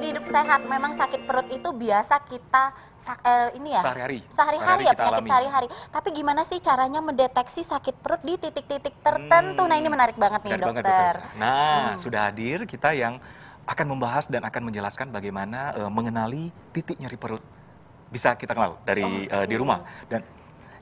hidup sehat. Memang sakit perut itu biasa kita sehari-hari ya, penyakit sehari-hari. Tapi gimana sih caranya mendeteksi sakit perut di titik-titik tertentu? Nah, ini menarik banget nih, dokter. Nah, sudah hadir kita yang akan membahas dan akan menjelaskan bagaimana mengenali titik nyeri perut. Bisa kita kenal dari di rumah. Dan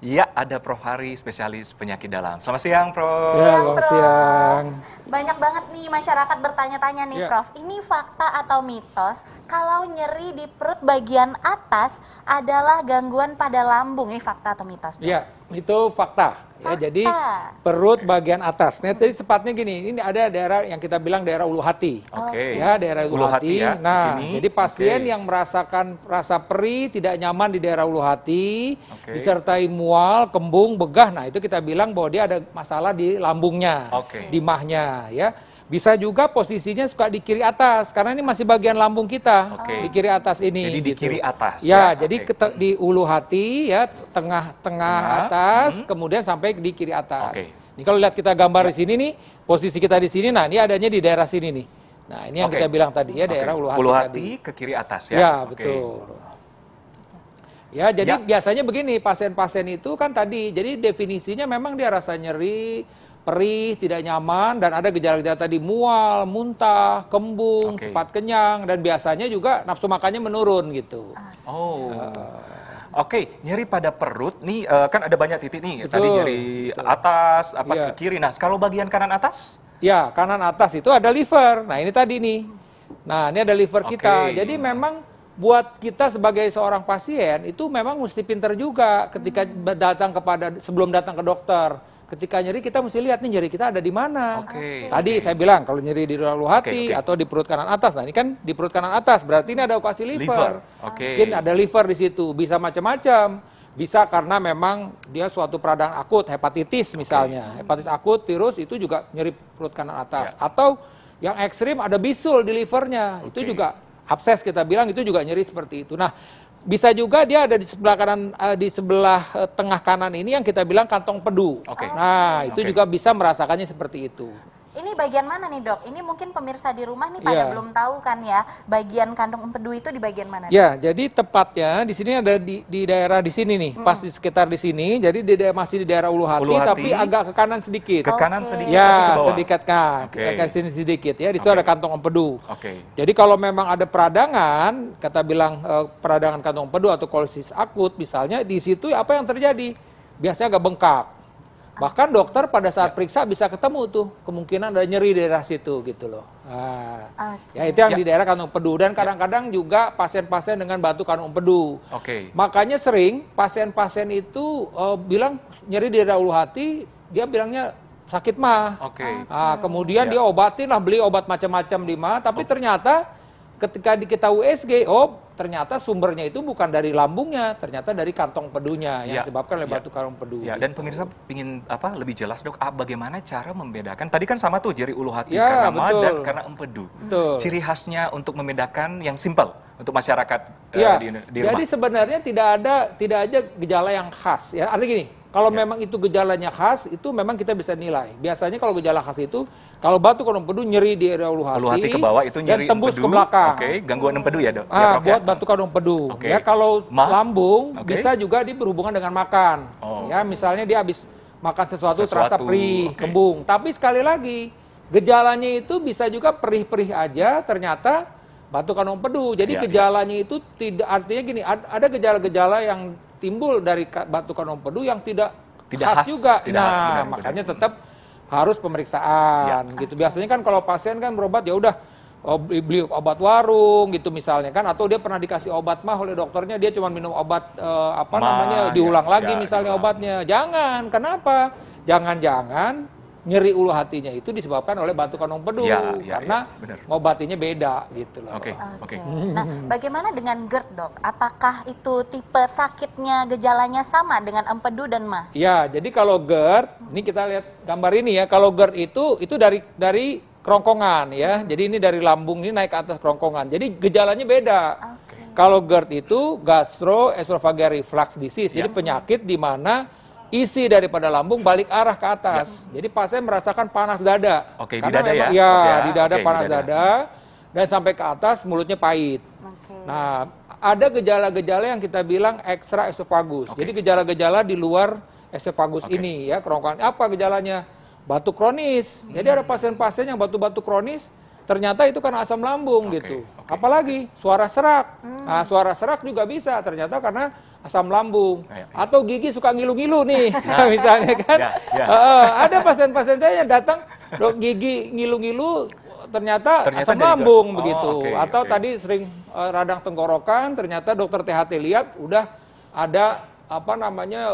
ya, ada Prof. Hari, spesialis penyakit dalam. Selamat siang, Prof. Ya, selamat siang. Banyak banget nih masyarakat bertanya-tanya nih, Prof. Ini fakta atau mitos kalau nyeri di perut bagian atas adalah gangguan pada lambung? Ini fakta atau mitos? Iya, itu fakta. Ya, jadi perut bagian atas. Nah, jadi sepatnya gini, ini ada daerah yang kita bilang daerah ulu hati. Ya, daerah ulu hati. Ya, nah, jadi pasien yang merasakan rasa perih, tidak nyaman di daerah ulu hati, disertai mual, kembung, begah. Nah, itu kita bilang bahwa dia ada masalah di lambungnya, di mahnya, ya. Bisa juga posisinya suka di kiri atas, karena ini masih bagian lambung kita, di kiri atas ini. Jadi di kiri atas. Ya, jadi di ulu hati, ya, tengah atas, kemudian sampai di kiri atas. Ini kalau lihat kita gambar di sini nih, posisi kita di sini, nah ini adanya di daerah sini nih. Nah, ini yang kita bilang tadi ya, daerah ulu hati. Ulu hati ke kiri atas ya. Ya, betul. Ya, jadi biasanya begini, pasien-pasien itu kan tadi, jadi definisinya memang dia rasa nyeri, perih, tidak nyaman, dan ada gejala-gejala tadi mual, muntah, kembung, cepat kenyang, dan biasanya juga nafsu makannya menurun gitu. Nyeri pada perut nih kan ada banyak titik nih. Tadi nyeri atas, ke kiri. Nah, kalau bagian kanan atas? Ya, kanan atas itu ada liver. Nah, ini tadi nih. Nah, ini ada liver kita. Jadi memang buat kita sebagai seorang pasien itu memang mesti pinter juga ketika sebelum datang ke dokter. Ketika nyeri kita mesti lihat nih nyeri kita ada di mana. Tadi saya bilang kalau nyeri di ulu hati atau di perut kanan atas. Nah, ini kan di perut kanan atas, berarti ini ada operasi liver. Mungkin ada liver di situ, bisa macam-macam. Bisa karena memang dia suatu peradangan akut, hepatitis misalnya. Hepatitis akut, virus itu juga nyeri perut kanan atas. Atau yang ekstrim ada bisul di livernya. Itu juga abses kita bilang itu juga nyeri seperti itu. Nah, bisa juga dia ada di sebelah kanan, di sebelah tengah kanan ini yang kita bilang kantong pedu. Nah, itu juga bisa merasakannya seperti itu. Ini bagian mana nih, Dok? Ini mungkin pemirsa di rumah nih pada belum tahu kan ya, bagian kantong empedu itu di bagian mana? Ya, jadi tepatnya di sini ada di daerah di sini nih, pas di sekitar di sini. Jadi masih di daerah ulu hati, tapi agak ke kanan sedikit. Ke kanan sedikit. Ya, sedikit ke sini sedikit ya. Di situ ada kantong empedu. Jadi kalau memang ada peradangan, kata bilang peradangan kantong empedu atau kolisis akut misalnya, di situ apa yang terjadi? Biasanya agak bengkak. Bahkan dokter pada saat periksa bisa ketemu tuh kemungkinan ada nyeri di daerah situ gitu loh. Nah, ya itu yang di daerah kantong empedu, dan kadang-kadang juga pasien-pasien dengan batu kantong empedu. Makanya sering pasien-pasien itu bilang nyeri di daerah ulu hati, dia bilangnya sakit mah. Nah, kemudian dia obatin lah, beli obat macam-macam di mah, tapi ternyata ketika kita USG, ternyata sumbernya itu bukan dari lambungnya, ternyata dari kantong empedunya yang disebabkan oleh batu kantong empedu. Dan pemirsa ingin lebih jelas, Dok, bagaimana cara membedakan? Tadi kan sama tuh nyeri ulu hati karena mah dan karena empedu. Ciri khasnya untuk membedakan yang simpel untuk masyarakat di rumah. Jadi sebenarnya tidak ada gejala yang khas ya. Artinya gini, kalau memang itu gejalanya khas, itu memang kita bisa nilai. Biasanya kalau gejala khas itu, kalau batu kantong empedu nyeri di area ulu hati ke bawah itu nyeri dan tembus ke belakang. Gangguan empedu ya, Dok? Buat batu kantong empedu. Ya, kalau lambung bisa juga berhubungan dengan makan. Ya, misalnya dia habis makan sesuatu terasa perih, kembung. Tapi sekali lagi, gejalanya itu bisa juga perih-perih aja, ternyata batu kantong empedu. Jadi gejalanya itu tidak, artinya gini, ada gejala-gejala yang timbul dari batu kantong empedu yang tidak khas juga. Makanya tetap harus pemeriksaan gitu. Biasanya kan kalau pasien kan berobat ya udah beli obat warung gitu misalnya kan, atau dia pernah dikasih obat mah oleh dokternya, dia cuma minum obat diulang lagi misalnya obatnya. Jangan, kenapa? Jangan-jangan nyeri ulu hatinya itu disebabkan oleh batu kantong empedu karena ngobatinya beda gitu loh. Nah, bagaimana dengan GERD, Dok? Apakah itu tipe sakitnya gejalanya sama dengan empedu dan mah? Ya, jadi kalau GERD, ini kita lihat gambar ini ya. Kalau GERD itu dari kerongkongan ya. Jadi ini dari lambung ini naik ke atas kerongkongan. Jadi gejalanya beda. Kalau GERD itu gastroesophageal reflux disease. Jadi penyakit di mana isi daripada lambung balik arah ke atas. Jadi pasien merasakan panas dada. Di dada ya? Ya, di dada panas dada. dan sampai ke atas mulutnya pahit. Oke. Nah, ada gejala-gejala yang kita bilang ekstra esofagus. Jadi gejala-gejala di luar esofagus ini ya, kerongkongan. Apa gejalanya? Batuk kronis. Jadi ada pasien-pasien yang batuk-batuk kronis, ternyata itu karena asam lambung gitu. Apalagi suara serak. Nah, suara serak juga bisa ternyata karena asam lambung. Atau gigi suka ngilu-ngilu nih, misalnya kan. Ada pasien-pasien saya yang datang, dok gigi ngilu-ngilu, ternyata asam lambung begitu. Atau tadi sering radang tenggorokan, ternyata dokter THT lihat udah ada apa namanya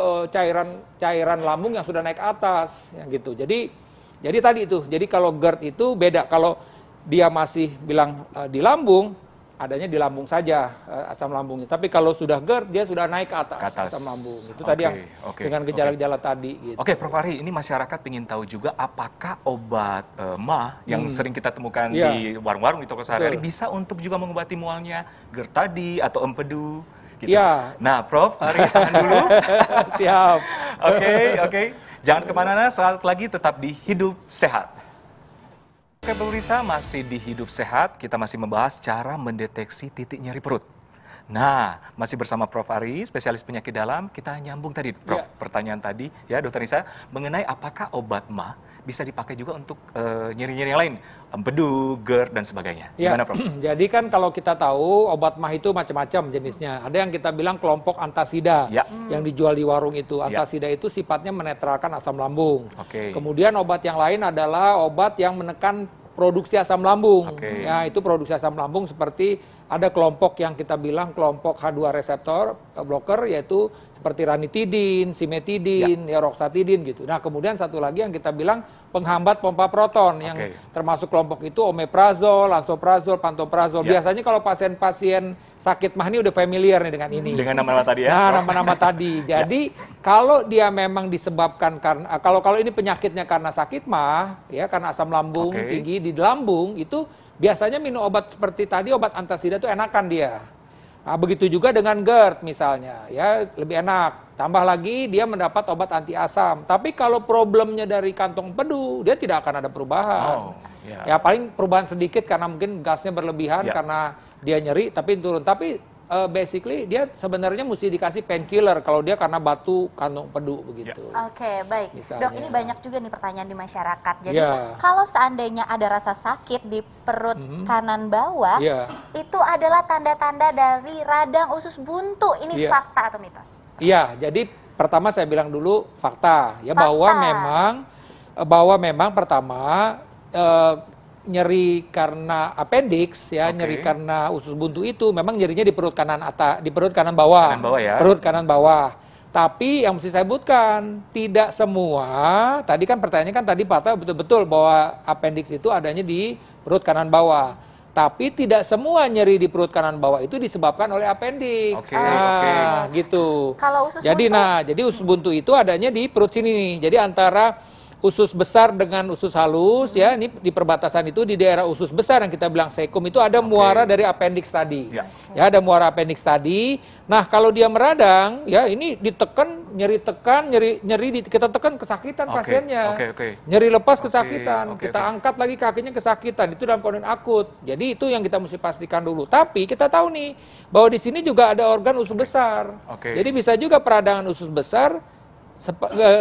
cairan lambung yang sudah naik ke atas, ya gitu. Jadi tadi itu. Jadi kalau GERD itu beda. Kalau dia masih bilang di lambung, adanya di lambung saja asam lambungnya. Tapi kalau sudah GERD, dia sudah naik ke atas asam lambung. Itu tadi yang dengan gejala-gejala tadi. Gitu. Oke, Prof. Ari, ini masyarakat ingin tahu juga apakah obat MAH yang sering kita temukan di warung-warung, di toko sehari-hari bisa untuk juga mengobati mualnya GERD tadi atau empedu? Gitu. Ya. Nah, Prof. Ari, tahan dulu. Siap. Oke. Jangan kemana-mana, saat lagi tetap di Hidup Sehat. Oke, pemirsa, masih di Hidup Sehat, kita masih membahas cara mendeteksi titik nyeri perut. Nah, masih bersama Prof. Ari, spesialis penyakit dalam. Kita nyambung tadi, Prof, pertanyaan tadi, ya, Dokter Nisa, mengenai apakah obat MAH bisa dipakai juga untuk nyeri-nyeri yang lain, empedu, GERD, dan sebagainya. Gimana, Prof? Jadi kan kalau kita tahu obat MAH itu macam-macam jenisnya. Ada yang kita bilang kelompok antasida yang dijual di warung itu. Antasida itu sifatnya menetralkan asam lambung. Kemudian obat yang lain adalah obat yang menekan produksi asam lambung. Ya, itu produksi asam lambung seperti ada kelompok yang kita bilang kelompok H2 reseptor blocker, yaitu seperti ranitidin, simetidin, roxatidin gitu. Nah, kemudian satu lagi yang kita bilang penghambat pompa proton yang termasuk kelompok itu omeprazol, lansoprazol, pantoprazol. Biasanya kalau pasien-pasien sakit MAH ini udah familiar nih dengan ini. Dengan nama-nama tadi ya. Nah, nama-nama tadi. Jadi kalau dia memang disebabkan karena kalau ini penyakitnya karena sakit MAH, ya karena asam lambung tinggi di lambung, itu biasanya minum obat seperti tadi, obat antasida itu enakan dia. Nah, begitu juga dengan GERD misalnya, ya lebih enak. Tambah lagi dia mendapat obat anti asam. Tapi kalau problemnya dari kantong empedu, dia tidak akan ada perubahan. Ya paling perubahan sedikit karena mungkin gasnya berlebihan karena dia nyeri tapi turun. Tapi basically dia sebenarnya mesti dikasih painkiller kalau dia karena batu kantong empedu begitu. Oke, baik. Misalnya. Dok, ini banyak juga nih pertanyaan di masyarakat. Jadi kalau seandainya ada rasa sakit di perut kanan bawah, itu adalah tanda-tanda dari radang usus buntu. Ini fakta atau mitos? Iya, jadi pertama saya bilang dulu fakta ya, bahwa memang pertama nyeri karena appendix ya, nyeri karena usus buntu itu memang nyerinya di perut kanan atas, di perut kanan bawah. Perut kanan bawah. Tapi yang mesti saya sebutkan, tidak semua, tadi kan pertanyaannya kan tadi Pak betul-betul bahwa appendix itu adanya di perut kanan bawah. Tapi tidak semua nyeri di perut kanan bawah itu disebabkan oleh appendix. Gitu. Kalau usus buntu? Jadi usus buntu itu adanya di perut sini nih. Jadi antara usus besar dengan usus halus ya, ini di perbatasan itu di daerah usus besar yang kita bilang cecum itu ada muara dari appendix tadi. Ya, ada muara appendix tadi. Nah, kalau dia meradang ya ini ditekan, nyeri kita tekan kesakitan pasiennya. Nyeri lepas kesakitan, kita angkat lagi kakinya kesakitan, itu dalam kondisi akut. Jadi itu yang kita mesti pastikan dulu. Tapi kita tahu nih bahwa di sini juga ada organ usus besar. Jadi bisa juga peradangan usus besar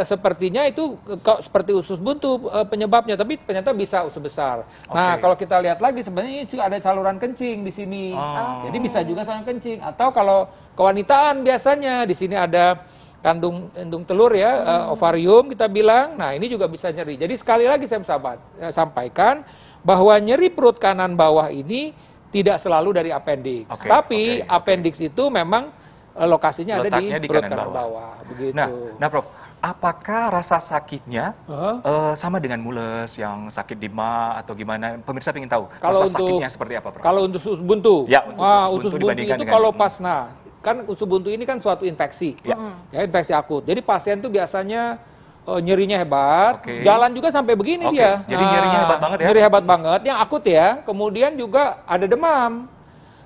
sepertinya itu seperti usus buntu penyebabnya, tapi ternyata bisa usus besar. Nah, kalau kita lihat lagi sebenarnya juga ada saluran kencing di sini. Jadi bisa juga saluran kencing. Atau kalau kewanitaan biasanya di sini ada kandung telur ya, ovarium kita bilang. Nah, ini juga bisa nyeri. Jadi sekali lagi saya sampaikan bahwa nyeri perut kanan bawah ini tidak selalu dari appendix. Tapi appendix itu memang lokasinya ada di perut kanan bawah. Begitu. Nah, Prof, apakah rasa sakitnya sama dengan mules yang sakit di MAH atau gimana? Pemirsa ingin tahu rasa sakitnya seperti apa, Prof? Kalau untuk usus buntu, usus buntu itu kalau pas, kan usus buntu ini kan suatu infeksi, ya infeksi akut. Jadi pasien tuh biasanya nyerinya hebat, jalan juga sampai begini dia. Jadi nyerinya hebat banget ya? Nyeri hebat banget, yang akut ya. Kemudian juga ada demam.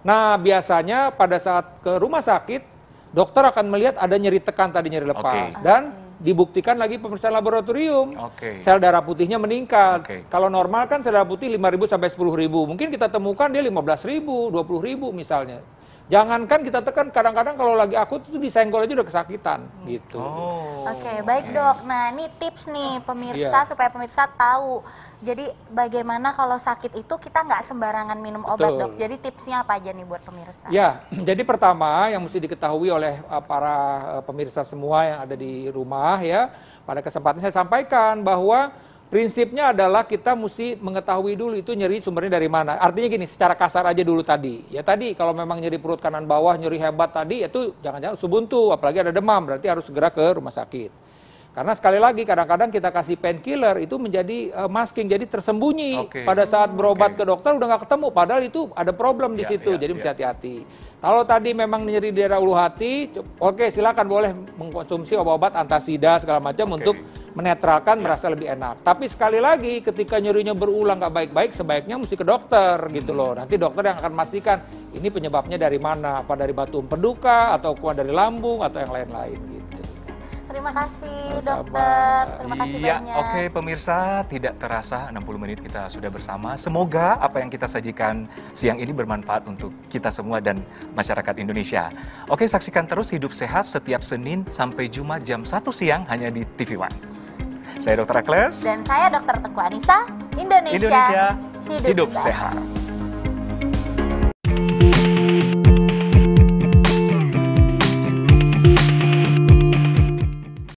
Nah, biasanya pada saat ke rumah sakit, dokter akan melihat ada nyeri tekan tadi, nyeri lepas. Dan dibuktikan lagi pemeriksaan laboratorium. Sel darah putihnya meningkat. Kalau normal kan sel darah putih 5.000 sampai 10.000. Mungkin kita temukan dia 15.000, 20.000 misalnya. Jangankan kita tekan, kadang-kadang kalau lagi akut itu disenggol aja udah kesakitan gitu. Oke, baik dok. Nah ini tips nih pemirsa supaya pemirsa tahu. Jadi bagaimana kalau sakit itu kita nggak sembarangan minum obat dok. Jadi tipsnya apa aja nih buat pemirsa? Ya, jadi pertama yang mesti diketahui oleh para pemirsa semua yang ada di rumah ya. Pada kesempatan saya sampaikan bahwa prinsipnya adalah kita mesti mengetahui dulu itu nyeri sumbernya dari mana. Artinya gini, secara kasar aja dulu tadi. Ya tadi kalau memang nyeri perut kanan bawah, nyeri hebat tadi, itu jangan-jangan subuntu, apalagi ada demam, berarti harus segera ke rumah sakit. Karena sekali lagi kadang-kadang kita kasih painkiller itu menjadi masking, jadi tersembunyi. Pada saat berobat ke dokter udah nggak ketemu, padahal itu ada problem di situ, jadi mesti hati-hati. Kalau tadi memang nyeri di daerah ulu hati, silakan boleh mengkonsumsi obat-obat antasida segala macam untuk menetralkan merasa lebih enak. Tapi sekali lagi ketika nyerinya berulang nggak baik-baik, sebaiknya mesti ke dokter gitu loh. Nanti dokter yang akan memastikan ini penyebabnya dari mana, apa dari batu empedu kah, atau kuat dari lambung atau yang lain-lain gitu. Terima kasih dokter, terima kasih banyak. Oke pemirsa, tidak terasa 60 menit kita sudah bersama. Semoga apa yang kita sajikan siang ini bermanfaat untuk kita semua dan masyarakat Indonesia. Oke, saksikan terus Hidup Sehat setiap Senin sampai Jumat jam 1 siang hanya di TV One. Saya Dr. Akles. Dan saya Dr. Teguh Anissa, Indonesia Hidup Sehat.